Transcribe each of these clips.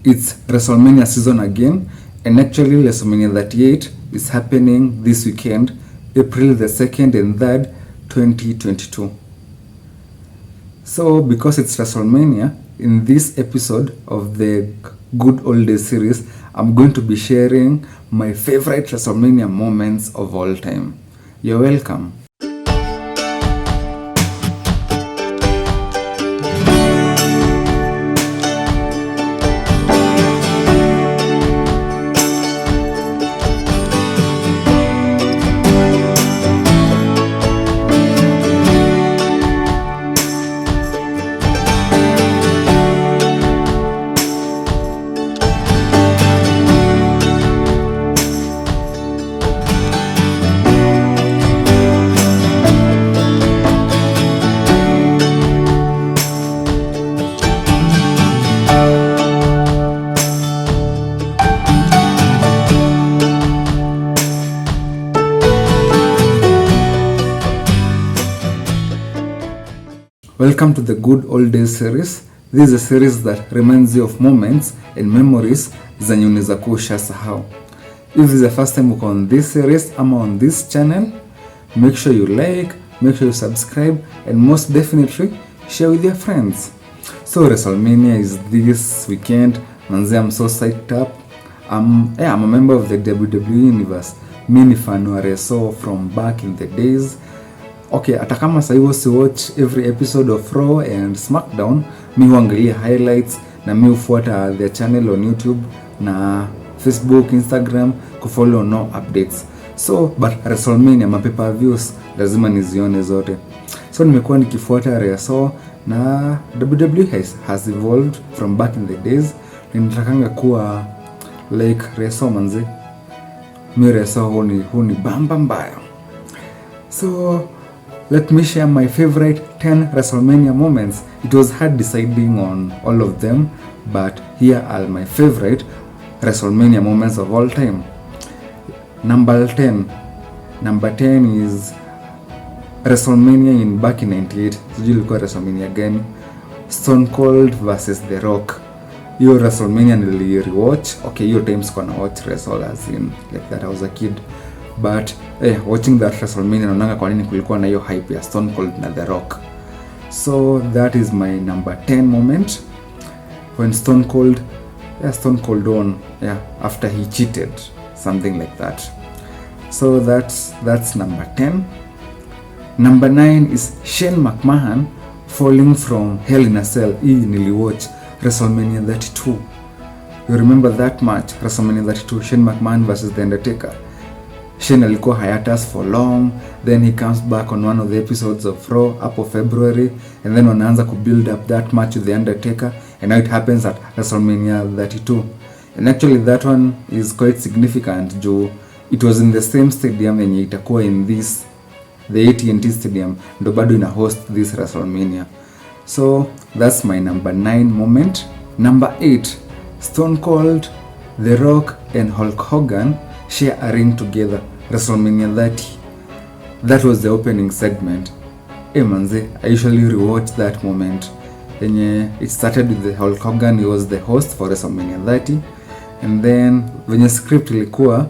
It's WrestleMania season again, and actually WrestleMania 38 is happening this weekend, April the 2nd and 3rd, 2022. So because it's WrestleMania, in this episode of the Good Old Days series, I'm going to be sharing my favorite WrestleMania moments of all time. You're welcome. Welcome to the Good Old Days series. This is a series that reminds you of moments and memories zenye unaweza kuwa ushasahau. If this is the first time uko on this series ama on this channel, make sure you like, make sure you subscribe, and most definitely share with your friends. So WrestleMania is this weekend. Manze, I'm so psyched up. I'm a member of the WWE universe. Mi ni fan wa wrestle from back in the days. Okay, hata kama sasa hivi si watch every episode of Raw and SmackDown, mi huangalia highlights na mi hufuata their channel on YouTube na Facebook, Instagram kufollow no updates. So, but WrestleMania mapepa views lazima nizione zote. So nimekuwa nikifuata wrestle na WWE has evolved from back in the days. Ninatakanga kuwa like wrestle manze. Mi wrestle huni bamba mbaya. So let me share my favorite 10 WrestleMania moments. It was hard deciding on all of them, but here are my favorite WrestleMania moments of all time. Number 10 is WrestleMania in back in 98. Sijui ilikuwa WrestleMania gani? Stone Cold versus The Rock. Hiyo WrestleMania nili rewatch. Okay, hiyo times kwa na watch wrestle as in like that I was a kid. But watching that WrestleMania naonanga kwa nini kulikuwa na hiyo hype ya Stone Cold na The Rock. So that is my number 10 moment when Stone Cold won after he cheated, something like that. So that's number 10. Number 9 is Shane McMahon falling from Hell in a Cell. Hii niliwatch WrestleMania 32. You remember that match, WrestleMania 32, Shane McMahon versus The Undertaker. Shane alikuwa hiatus for long, then he comes back on one of the episodes of Raw up of February, and then wanaanza ku build up that match with The Undertaker, and now it happens at WrestleMania 32. And actually that one is quite significant juu it was in the same stadium yenye itakuwa in this, the AT&T stadium, ndo bado ina host this WrestleMania. So that's my number 9 moment. Number 8, Stone Cold, The Rock and Hulk Hogan share a ring together, WrestleMania 30. That was the opening segment. Manze, I usually rewatch that moment. It started with the Hulk Hogan, he was the host for WrestleMania 30. And then when the script ilikuwa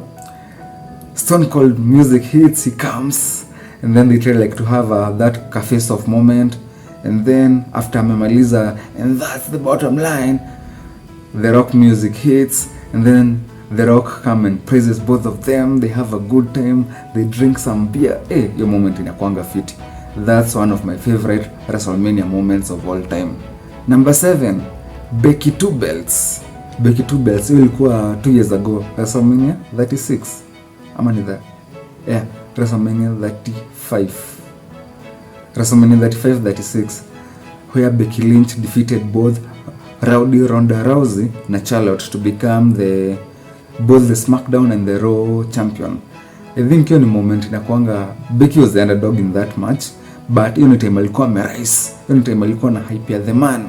Stone Cold music hits, he comes, and then they try like to have that face-off moment. And then after amemaliza, and that's the bottom line, The Rock music hits, and then The Rock come and praises both of them. They have a good time. They drink some beer. Your moment inakuanga fiti. That's one of my favorite WrestleMania moments of all time. Number 7, Becky 2 belts. Becky 2 belts ilikuwa 2 years ago, WrestleMania 36. Ama ni that? WrestleMania 35. WrestleMania 35, 36, where Becky Lynch defeated both Ronda Rousey na Charlotte to become both the SmackDown and the Raw champion. I think hiyo ni moment inakuanga Becky was the underdog in that match, but hiyo ni time alikuwa amerise, hiyo ni time alikuwa na hype ya the man.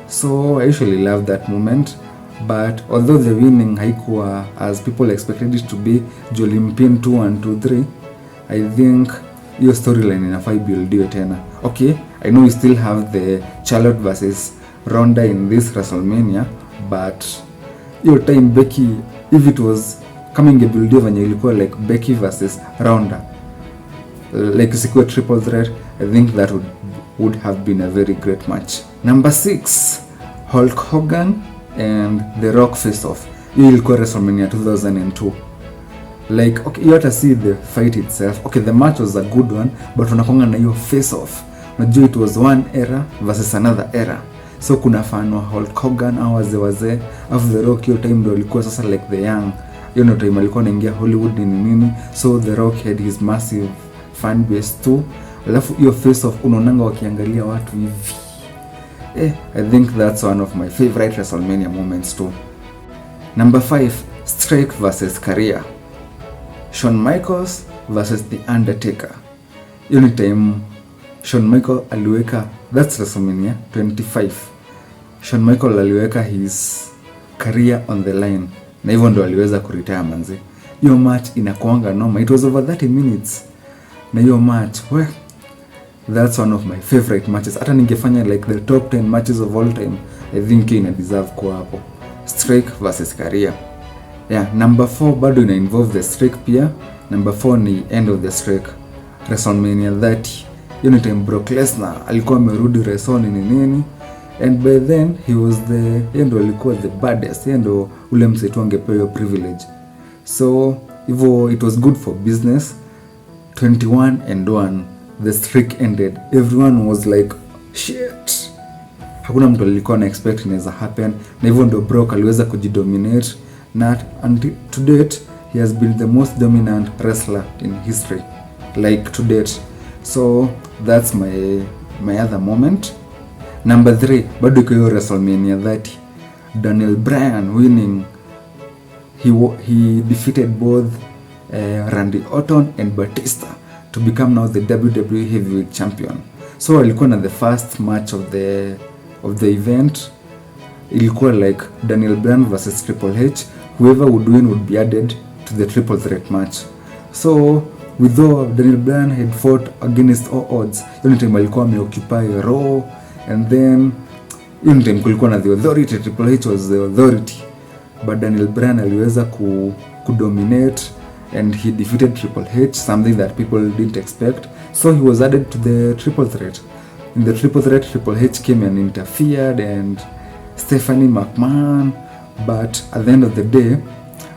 So I usually love that moment, but although the winning haikuwa as people expected it to be, Jolimpin 2 and 2-3, I think hiyo storyline inafai buildiwe tena. Okay, I know we still have the Charlotte versus Ronda in this WrestleMania, but hiyo time Becky, if it was kama ingebuildia venye ilikuwa like Becky versus Ronda, like isikuwa triple threat, I think that would have been a very great match. Number 6, Hulk Hogan and The Rock face off. Hiyo ilikuwa WrestleMania 2002. Like, okay, you have to see the fight itself. Okay, the match was a good one, but unakonga na hiyo face off. Unajua it was one era versus another era. So kuna fan wa Hulk Hogan au wazee of The Rock. Hiyo time ndio alikuwa sasa like the young. Hiyo ndio time alikuwa anaingia Hollywood nini. So The Rock had his massive fan base too. Alafu hiyo face off unaonanga wakiangalia watu hivi. I think that's one of my favorite WrestleMania moments too. Number 5, Strike versus Career. Shawn Michaels versus The Undertaker. Hiyo time Shawn Michaels aliweka, that's WrestleMania 25. Shawn Michaels aliweka his career on the line. Na hivyo ndo aliweza kuretire manze. Hiyo match inakuanga noma. It was over 30 minutes. Na hiyo match, that's one of my favorite matches. Hata ningefanya like the top 10 matches of all time, I think ina deserve kuwa hapo. Strike versus Career. Yeah, number 4 bado ina involve the Strike pia. Number 4 ni End of the Strike, WrestleMania 30. Hiyo time Brock Lesnar alikuwa amerudi wrestling nini, and by then he was ndo alikuwa the baddest, ndo ule msetu angepewa privilege. So hivyo it was good for business. 21-1 the streak ended. Everyone was like shit. Hakuna mtu alikuwa na expect inaweza happen, na hivyo ndo Brock aliweza kujidominate, na until to date he has been the most dominant wrestler in history, like to date. So that's my other moment. Number 3 bado iko hiyo WrestleMania 30, Daniel Bryan winning. He defeated both Randy Orton and Batista to become now the WWE Heavyweight Champion. So alikuwa na the first match of the event. Ilikuwa like Daniel Bryan versus Triple H. Whoever would win would be added to the triple threat match. So although Daniel Bryan had fought against all odds, hiyo time alikuwa ameoccupy Raw, and then hiyo time kulikuwa na the authority. Triple H was the authority, but Daniel Bryan aliweza kudominate, and he defeated Triple H, something that people didn't expect. So he was added to the triple threat. In the triple threat, Triple H came and interfered, and Stephanie McMahon, but at the end of the day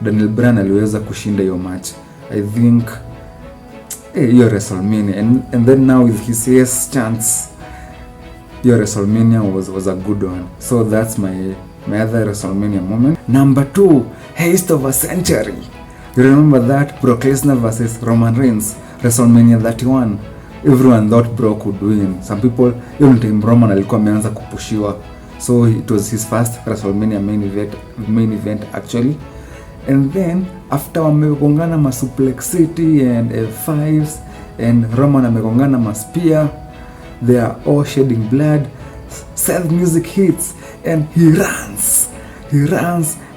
Daniel Bryan aliweza kushinda hiyo match. I think hiyo WrestleMania, and then now with his yes chance, hiyo WrestleMania was a good one. So that's my other WrestleMania moment. Number 2, Heist of a Century. You remember that? Brock Lesnar versus Roman Reigns, WrestleMania 31. Everyone thought Brock would win. Some people, even time Roman alikuwa ameanza kupushiwa. So it was his first WrestleMania main event actually. And then after wamegongana ma Suplex City and F5s, and Roman amegongana ma spear, they are all shedding blood. Seth music hits and he runs,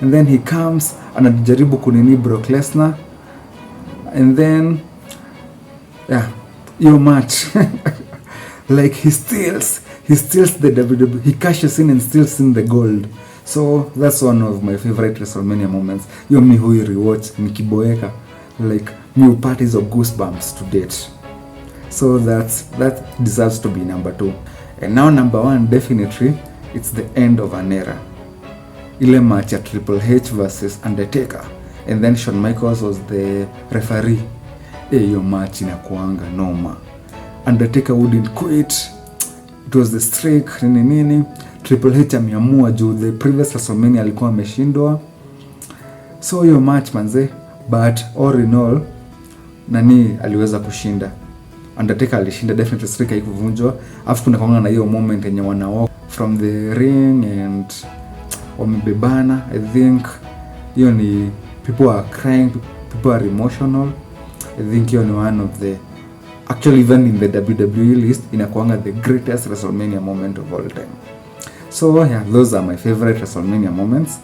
and then he comes anajaribu kunini Brock Lesnar, and then your match like he steals the WWE, he cashes in and steals in the gold. So that's one of my favorite WrestleMania moments. Yo mi hui rewatch nikiboeka, like new parties of goosebumps to date. So that deserves to be number 2. And now number 1, definitely it's the end of an era. Ile match ya Triple H versus Undertaker, and then Shawn Michaels was the referee. Hiyo match inakuanga noma. Undertaker wouldn't quit. It was the streak nini. Triple H ameamua juu the previous WrestleMania alikuwa ameshindwa. So hiyo match manze, but all in all nani aliweza kushinda? Undertaker alishinda, definitely streak haikuvunjwa. Afu kuna kaanga na hiyo moment yenye wana walk from the ring and wamebebana. I think hiyo ni people are crying, people are emotional. I think hiyo ni one of the, actually even in the WWE list inakuanga the greatest WrestleMania moment of all time. So yeah, those are my favorite WrestleMania moments.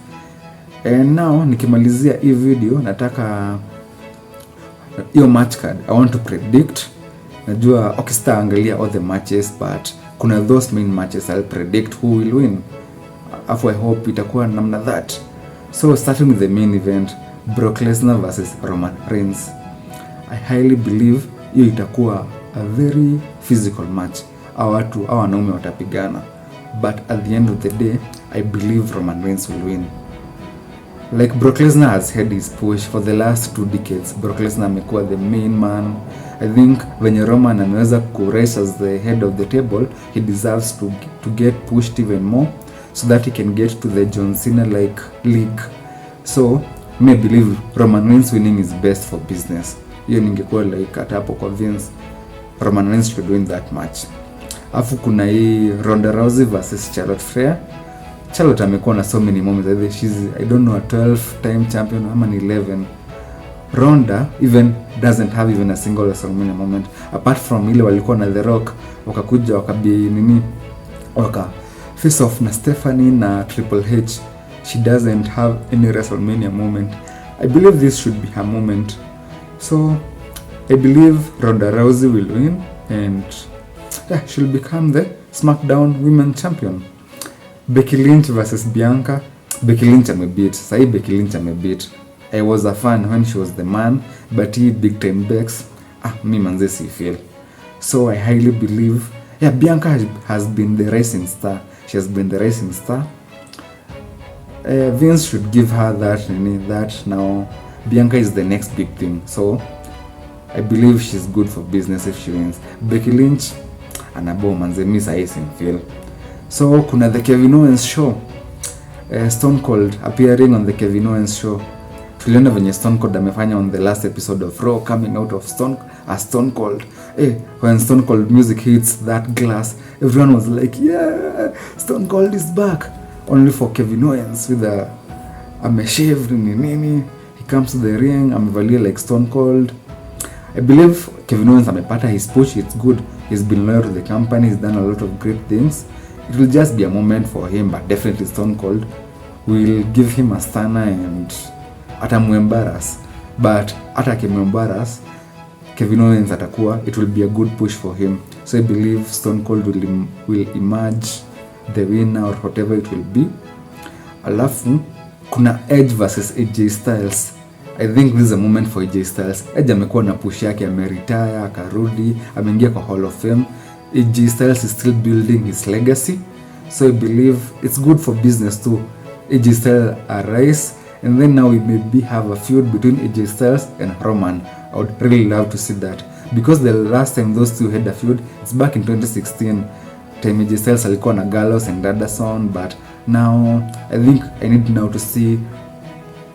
And now nikimalizia hii video nataka hiyo match card I want to predict. Najua okay, sitaangalia all the matches, but kuna those main matches I'll predict who will win. I hope itakuwa namna that. So starting with the main event, Brock Lesnar versus Roman Reigns. I highly believe hiyo itakuwa a very physical match. Hawa wanaume watapigana. But at the end of the day, I believe Roman Reigns will win. Like Brock Lesnar has had his push for the last 2 decades. Brock Lesnar amekuwa the main man. I think when Roman ameweza rise as the head of the table, he deserves to get pushed even more so that he can get to the John Cena like league. So me believe Roman Reigns winning is best for business. Hiyo ningekuwa like hata hapo kwa Vince, Roman Reigns should win that match. Afu kuna hii Ronda Rousey versus Charlotte Flair. Charlotte amekuwa na so many moments. She's, I don't know, a 12-time champion ama 11. Ronda even doesn't have even a single WrestleMania moment apart from ile walikuwa na The Rock wakakuja waka face off na Stephanie na Triple H. She doesn't have any WrestleMania moment. I believe this should be her moment. So I believe Ronda Rousey will win and she'll become the SmackDown Women Champion. Becky Lynch versus Bianca. Becky Lynch amebeat. Sahi Becky Lynch amebeat. I was a fan when she was the man, but he big time Bex. Me manze si feel. So I highly believe, Bianca has been the rising star. She has been the rising star. Vince should give her that now. Bianca is the next big thing. So I believe she's good for business if she wins. Becky Lynch, anabo manze mi sahi si feel. So kuna the Kevin Owens show. Stone Cold appearing on the Kevin Owens show. Tuliona venye Stone Cold amefanya on the last episode of Raw, coming out of Stone Cold. When Stone Cold music hits that glass, everyone was like, yeah, Stone Cold is back. Only for Kevin Owens with a ameshaved nini. He comes to the ring, amevalia like Stone Cold. I believe Kevin Owens amepata his push. It's good. He's been loyal to the company. He's done a lot of great things. It will just be a moment for him, but definitely Stone Cold will give him a stunner and atamuembarrass. But atakimuembarrass, Kevin Owens atakuwa, it will be a good push for him. So I believe Stone Cold will emerge the winner or whatever it will be. Alafu kuna Edge versus AJ Styles. I think this is a moment for AJ Styles. Edge amekuwa na push yake, ameretire, akarudi, ameingia kwa Hall of Fame. AJ Styles is still building his legacy. So I believe it's good for business too. AJ Styles arise, and then now we maybe have a feud between AJ Styles and Roman. I would really love to see that, because the last time those two had a feud, it's back in 2016. Time AJ Styles alikuwa na Gallows and Anderson, but now I think I need now to see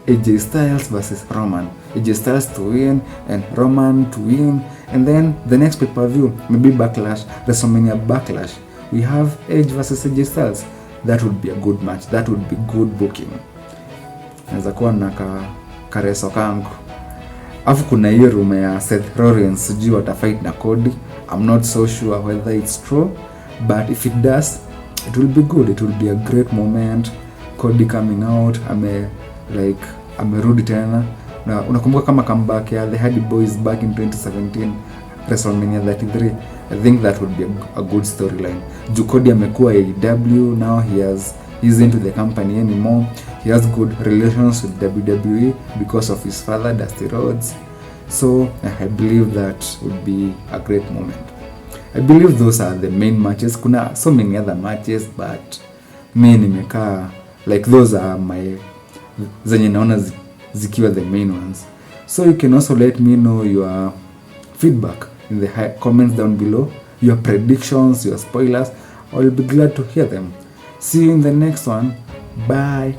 AJ Styles versus Roman. AJ Styles to win and Roman to win, and then the next pay-per-view, maybe Backlash, WrestleMania Backlash, we have Edge versus AJ Styles. That would be a good match. That would be good booking. Naweza kuwa na kareso kangu. Afu kuna hiyo rumor ya Seth Rollins sijui watafight na Cody. I'm not so sure whether it's true, but if it does, it will be good. It will be a great moment. Cody coming out, amerudi tena. Na unakumbuka kama comeback ya The Hardy Boys back in 2017 WrestleMania 33. I think that would be a good storyline. Cody amekuwa AEW, now he's into the company anymore. He has good relations with WWE because of his father Dusty Rhodes. So I believe that would be a great moment. I believe those are the main matches. Kuna so many other matches, but me nimekaa like those are my zenye naona zikiwa the main ones. So you can also let me know your feedback in the comments down below, your predictions, your spoilers. I'll be glad to hear them. See you in the next one. Bye.